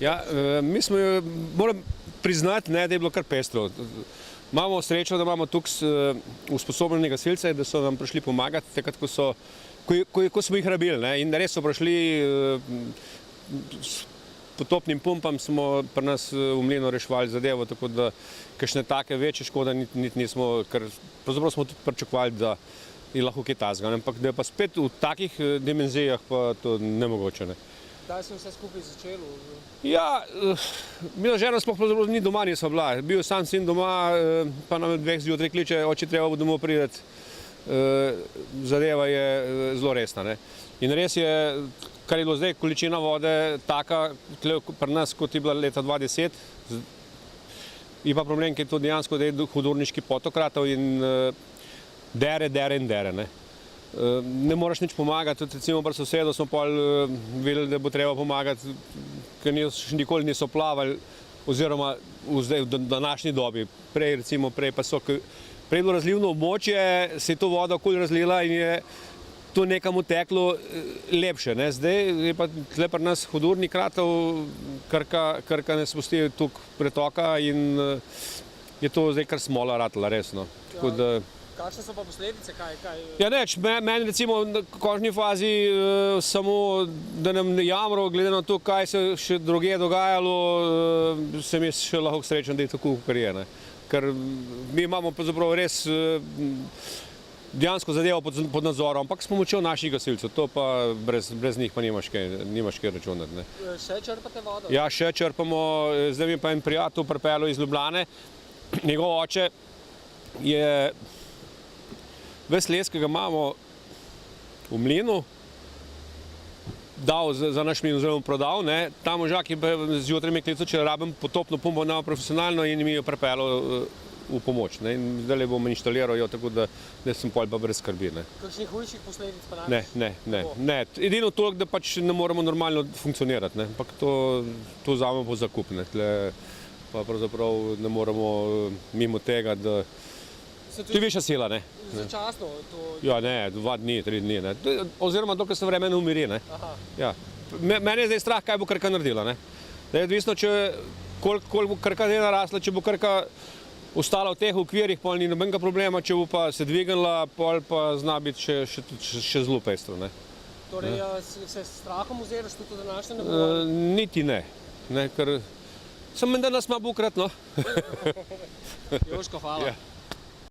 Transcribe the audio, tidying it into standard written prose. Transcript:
Ja, moram priznati, ne, da je bilo kar pestro. Imamo srečo, da imamo tukaj usposobljene gasilce, da so nam prišli pomagati, takrat, ko smo jih rabili. Ne, in res so prišli s potopnim pumpam, smo pri nas v mlinu reševali zadevo, tako da kakšne take večje škode niti nismo, ker pravzaprav smo tudi pričakovali, da je lahko kaj takega, ampak da je pa spet v takih dimenzijah pa to nemogoče. Ne. Kdaj sem vse skupaj začel? Ja, bila žena sploh pravzaprav ni doma, nisva bila. Bil sam sin doma, pa nam 2 zjutraj kliče, oče, treba bo domov priti. Zadeva je zelo resna. Ne. In res je, kar je bilo zdaj, količina vode taka pri nas, kot je bila leta 2010. Je pa problem, ker je to dejansko Hudourniški potok ratal in dere. Ne. Ne moraš nič pomagati, tudi recimo pri sosedu smo pol videli, da bo treba pomagati, ker še nikoli niso plavali, oziroma v današnji dobi. Prej pa so, prej je bilo razlivno območje, se je to voda okoli razlila in je to nekam uteklo lepše. Ne. Zdaj je pa tle pri nas Hudournik ratal, Krka ne spusti tukaj pretoka in je to zdaj kar smola ratala, resno. Kakšne so pa posledice? Ja, neč, meni recimo v končni fazi samo, da nam ne jamro, glede na to, kaj se še drugje dogajalo, sem jaz še lahko srečen, da je tako, kar je. Ne. Ker mi imamo pravzaprav res dejansko zadevo pod nadzorom, ampak s pomočjo naših gasilcev, to pa brez njih pa nimaš kaj računati. Ne. Še črpate vodo? Ja, še črpamo, zdaj mi pa en prijatelj pripeljal iz Ljubljane, njegov oče je ves les, ki ga imamo v mlinu, dal za naš mlin, oziroma prodal, ne. Ta možak je zjutraj me klical, če rabim potopno pumpo nama profesionalno in mi jo pripeljal v pomoč. Ne. In zdaj bom inštaliral jo, tako da sem pol pa brez skrbi. Ne. Kakšnih hujših posledic pa najdeš? Ne. Edino toliko, da pač ne moremo normalno funkcionirati, ne. Ampak to vzamemo po zakup, ne. Tle pa pravzaprav ne moremo mimo tega, da to je višja sila, ne. Začasno? Ja, ne, 2 dni, 3 dni, ne. Oziroma, dokaj se vreme ne umiri, ne. Ja. Mene je zdaj strah, kaj bo Krka naredila, ne. Da je odvisno, koliko bo Krka zdaj narasla, če bo Krka ostala v teh okvirih, pol ni nobenega problema, če bo pa se dvignila, pol pa zna biti še zelo pestro, ne. Torej, se s strahom oziraš tudi v današnjem ne bo? Niti ne, ker sem menda nas ima bukrat, no. Jožko, hvala.